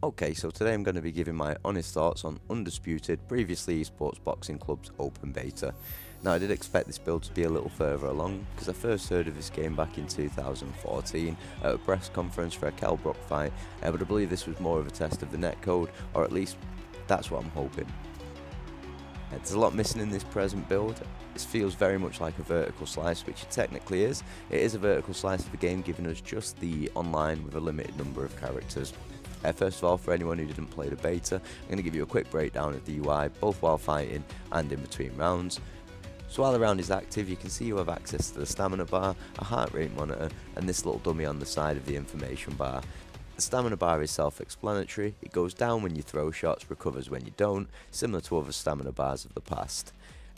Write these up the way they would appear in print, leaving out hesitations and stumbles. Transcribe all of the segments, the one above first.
Okay, so today I'm going to be giving my honest thoughts on Undisputed, previously Esports Boxing Club's Open Beta. Now I did expect this build to be a little further along, because I first heard of this game back in 2014 at a press conference for a Kell Brook fight, but I believe this was more of a test of the netcode, or at least that's what I'm hoping. There's a lot missing in this present build. This feels very much like a vertical slice, which it technically is. It is a vertical slice of the game, giving us just the online with a limited number of characters. First of all, for anyone who didn't play the beta, I'm going to give you a quick breakdown of the UI, both while fighting and in between rounds. So while the round is active, you can see you have access to the stamina bar, a heart rate monitor, and this little dummy on the side of the information bar. The stamina bar is self-explanatory. It goes down when you throw shots, recovers when you don't, similar to other stamina bars of the past.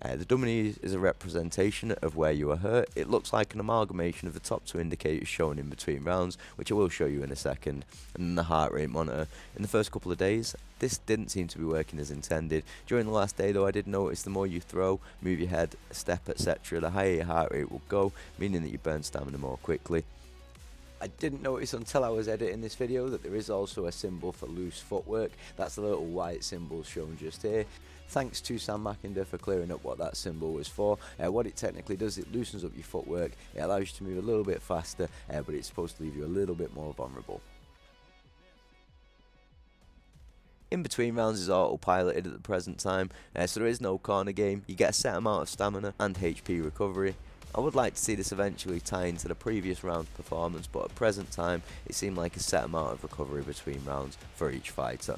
The dummy is a representation of where you are hurt. It looks like an amalgamation of the top two indicators shown in between rounds, which I will show you in a second, and then the heart rate monitor. In the first couple of days, this didn't seem to be working as intended. During the last day though, I did notice the more you throw, move your head, step, etc., the higher your heart rate will go, meaning that you burn stamina more quickly. I didn't notice until I was editing this video that there is also a symbol for loose footwork. That's the little white symbol shown just here. Thanks to Sam Mackinder for clearing up what that symbol was for. What it technically does, it loosens up your footwork, it allows you to move a little bit faster, but it's supposed to leave you a little bit more vulnerable. In between rounds is auto-piloted at the present time, so there is no corner game. You get a set amount of stamina and HP recovery. I would like to see this eventually tie into the previous round's performance, but at present time it seemed like a set amount of recovery between rounds for each fighter.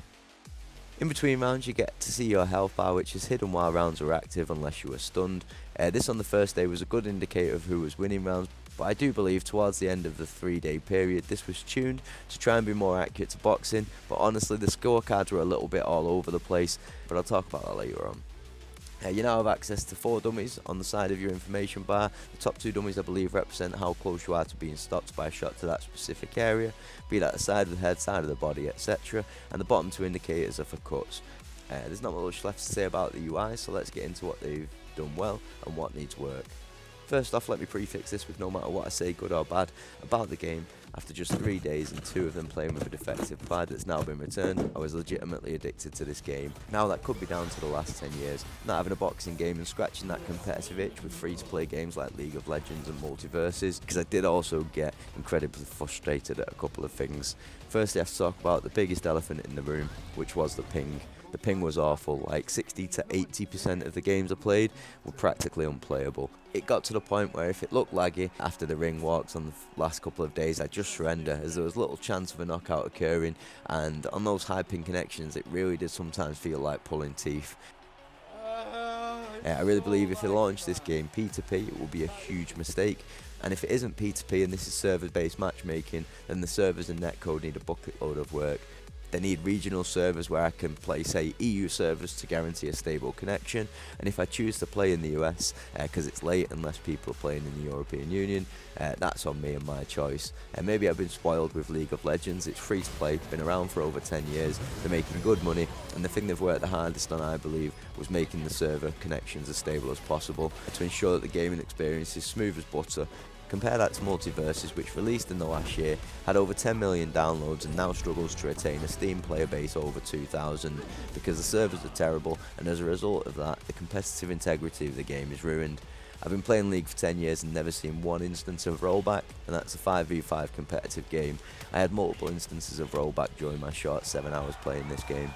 In between rounds you get to see your health bar, which is hidden while rounds are active unless you are stunned. This on the first day was a good indicator of who was winning rounds, but I do believe towards the end of the 3-day period this was tuned to try and be more accurate to boxing, but honestly the scorecards were a little bit all over the place, but I'll talk about that later on. You now have access to 4 dummies on the side of your information bar. The top 2 dummies I believe represent how close you are to being stopped by a shot to that specific area, be that the side of the head, side of the body, etc. And the bottom 2 indicators are for cuts. There's not much left to say about the UI, so let's get into what they've done well and what needs work. First off, let me prefix this with no matter what I say, good or bad, about the game. After just 3 days and 2 of them playing with a defective pad that's now been returned, I was legitimately addicted to this game. Now that could be down to the last 10 years, not having a boxing game and scratching that competitive itch with free-to-play games like League of Legends and Multiverses, because I did also get incredibly frustrated at a couple of things. Firstly, I have to talk about the biggest elephant in the room, which was the ping. The ping was awful, like 60 to 80% of the games I played were practically unplayable. It got to the point where if it looked laggy after the ring walks on the last couple of days, I'd just surrender, as there was little chance of a knockout occurring, and on those high ping connections it really did sometimes feel like pulling teeth. I really believe if they launch this game P2P, it will be a huge mistake. And if it isn't P2P and this is server-based matchmaking, then the servers and netcode need a bucket load of work. They need regional servers where I can play, say, EU servers to guarantee a stable connection, and if I choose to play in the US, because it's late and less people are playing in the European Union, that's on me and my choice. Maybe I've been spoiled with League of Legends. It's free to play, been around for over 10 years, they're making good money, and the thing they've worked the hardest on, I believe, was making the server connections as stable as possible to ensure that the gaming experience is smooth as butter. Compare that to Multiverses, which released in the last year, had over 10 million downloads and now struggles to retain a Steam player base over 2,000 because the servers are terrible, and as a result of that, the competitive integrity of the game is ruined. I've been playing League for 10 years and never seen one instance of rollback, and that's a 5v5 competitive game. I had multiple instances of rollback during my short 7 hours playing this game.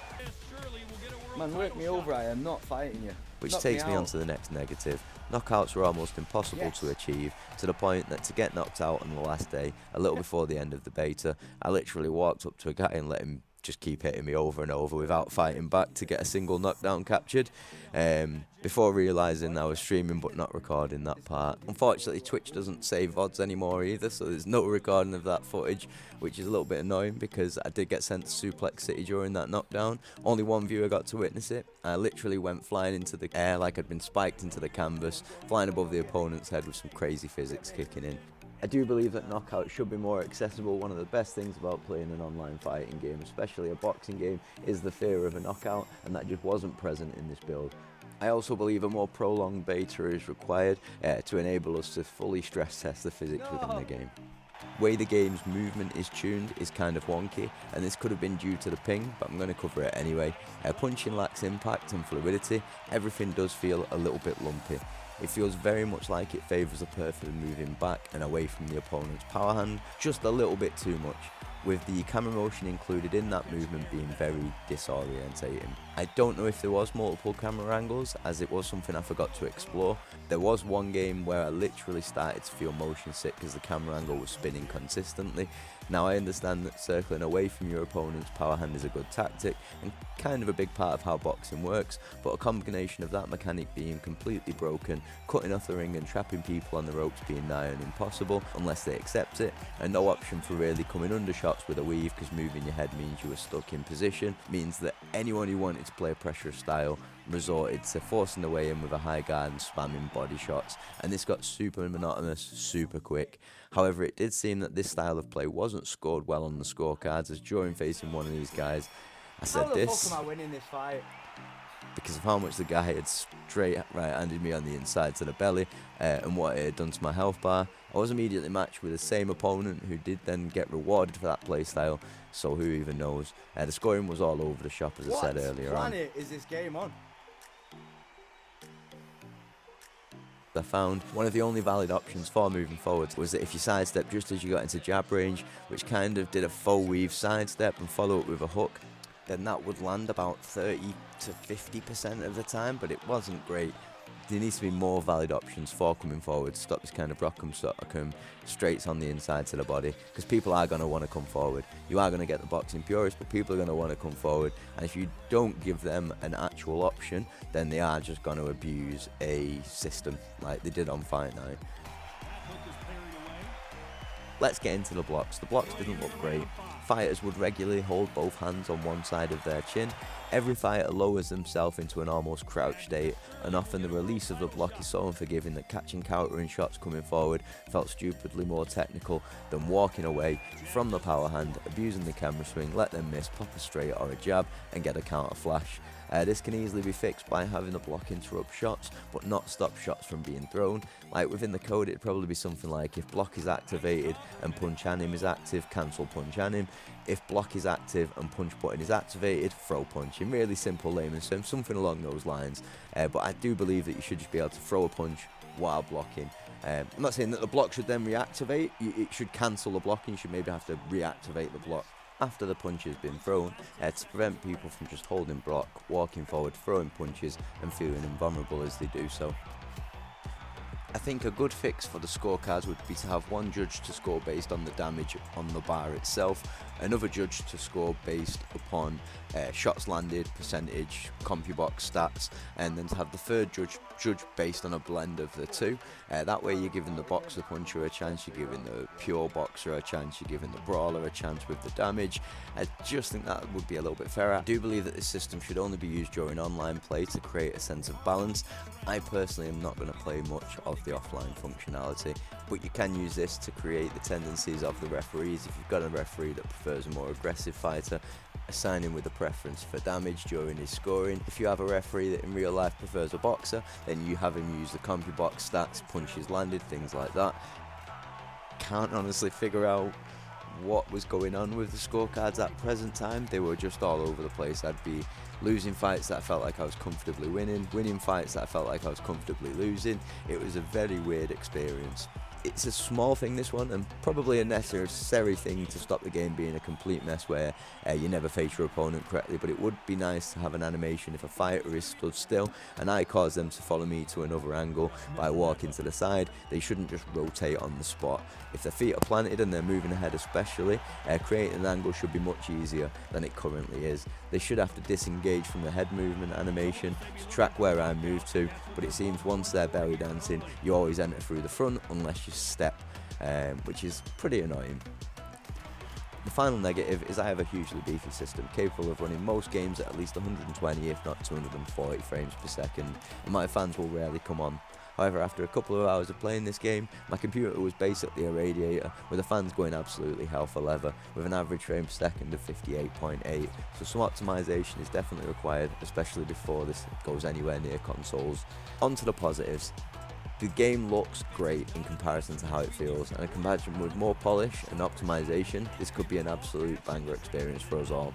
Man, work me over, I am not fighting you. Which takes me on to the next negative. Knockouts were almost impossible to achieve, to the point that to get knocked out on the last day, a little before the end of the beta, I literally walked up to a guy and let him just keep hitting me over and over without fighting back to get a single knockdown captured, before realising I was streaming but not recording that part. Unfortunately, Twitch doesn't save VODs anymore either, so there's no recording of that footage, which is a little bit annoying because I did get sent to Suplex City during that knockdown. Only one viewer got to witness it. I literally went flying into the air like I'd been spiked into the canvas, flying above the opponent's head with some crazy physics kicking in. I do believe that knockouts should be more accessible. One of the best things about playing an online fighting game, especially a boxing game, is the fear of a knockout, and that just wasn't present in this build. I also believe a more prolonged beta is required to enable us to fully stress test the physics within the game. Way the game's movement is tuned is kind of wonky, and this could have been due to the ping, but I'm going to cover it anyway. Punching lacks impact and fluidity, everything does feel a little bit lumpy. It feels very much like it favours the perfect moving back and away from the opponent's power hand, just a little bit too much, with the camera motion included in that movement being very disorientating. I don't know if there was multiple camera angles, as it was something I forgot to explore. There was one game where I literally started to feel motion sick because the camera angle was spinning consistently. Now I understand that circling away from your opponent's power hand is a good tactic and kind of a big part of how boxing works, but a combination of that mechanic being completely broken, cutting off the ring and trapping people on the ropes being nigh on impossible unless they accept it, and no option for really coming under shots with a weave because moving your head means you were stuck in position, means that anyone who wanted to play a pressure style resorted to forcing the way in with a high guard and spamming body shots, and this got super monotonous super quick. However, it did seem that this style of play wasn't scored well on the scorecards, as during facing one of these guys, I said How the this fuck am I winning this fight? because of how much the guy had straight right-handed me on the inside to the belly and what it had done to my health bar. I was immediately matched with the same opponent who did then get rewarded for that playstyle, so who even knows. The scoring was all over the shop, as I said earlier on. What planet is this game on? I found one of the only valid options for moving forwards was that if you sidestep just as you got into jab range, which kind of did a faux weave sidestep and follow up with a hook, then that would land about 30 to 50% of the time, but it wasn't great. There needs to be more valid options for coming forward to stop this kind of rock'em sock'em straights on the inside to the body, because people are going to want to come forward. You are going to get the boxing purists, but people are going to want to come forward, and if you don't give them an actual option, then they are just going to abuse a system like they did on Fight Night. Let's get into the blocks. The blocks didn't look great. Fighters would regularly hold both hands on one side of their chin. Every fighter lowers themselves into an almost crouch state, and often the release of the block is so unforgiving that catching countering shots coming forward felt stupidly more technical than walking away from the power hand, abusing the camera swing, let them miss, pop a straight or a jab and get a counter flash. This can easily be fixed by having the block interrupt shots, but not stop shots from being thrown. Like within the code, it'd probably be something like, if block is activated and punch anim is active, cancel punch anim. If block is active and punch button is activated, throw punch. In really simple layman's terms, something along those lines. But I do believe that you should just be able to throw a punch while blocking. I'm not saying that the block should then reactivate. It should cancel the block, and you should maybe have to reactivate the block after the punch has been thrown, to prevent people from just holding block, walking forward, throwing punches and feeling invulnerable as they do so. I think a good fix for the scorecards would be to have one judge to score based on the damage on the bar itself, another judge to score based upon shots landed, percentage, CompuBox stats, and then to have the third judge based on a blend of the two. That way you're giving the boxer puncher a chance, you're giving the pure boxer a chance, you're giving the brawler a chance with the damage. I just think that would be a little bit fairer. I do believe that this system should only be used during online play to create a sense of balance. I personally am not going to play much of the offline functionality, but you can use this to create the tendencies of the referees. If you've got a referee that prefers a more aggressive fighter, assign him with a preference for damage during his scoring. If you have a referee that in real life prefers a boxer, then you have him use the CompuBox stats, punches landed, things like that. Can't honestly figure out what was going on with the scorecards at present time. They were just all over the place. I'd be losing fights that I felt like I was comfortably winning fights that I felt like I was comfortably losing. It was a very weird experience. It's a small thing, this one, and probably a necessary thing to stop the game being a complete mess where you never face your opponent correctly, but it would be nice to have an animation if a fighter is stood still and I cause them to follow me to another angle by walking to the side. They shouldn't just rotate on the spot. If their feet are planted and they're moving ahead especially, creating an angle should be much easier than it currently is. They should have to disengage from the head movement animation to track where I move to, but it seems once they're belly dancing, you always enter through the front unless you step, which is pretty annoying. The final negative is I have a hugely beefy system capable of running most games at least 120 if not 240 frames per second, and my fans will rarely come on. However, after a couple of hours of playing this game, my computer was basically a radiator, with the fans going absolutely hell for leather, with an average frame per second of 58.8, so some optimization is definitely required, especially before this goes anywhere near consoles. On to the positives. The game looks great in comparison to how it feels, and I can imagine with more polish and optimization, this could be an absolute banger experience for us all.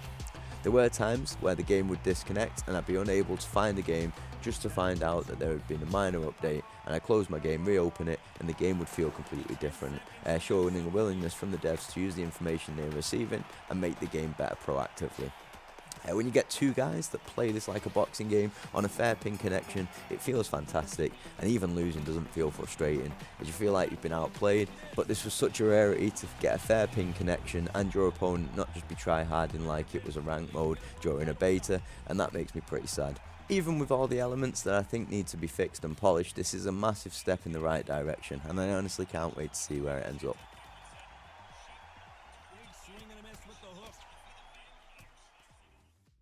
There were times where the game would disconnect and I'd be unable to find the game, just to find out that there had been a minor update, and I close my game, reopen it, and the game would feel completely different, showing a willingness from the devs to use the information they're receiving and make the game better proactively. When you get two guys that play this like a boxing game on a fair ping connection, it feels fantastic, and even losing doesn't feel frustrating, as you feel like you've been outplayed. But this was such a rarity to get a fair ping connection and your opponent not just be try-harding like it was a ranked mode during a beta, and that makes me pretty sad. Even with all the elements that I think need to be fixed and polished, this is a massive step in the right direction, and I honestly can't wait to see where it ends up.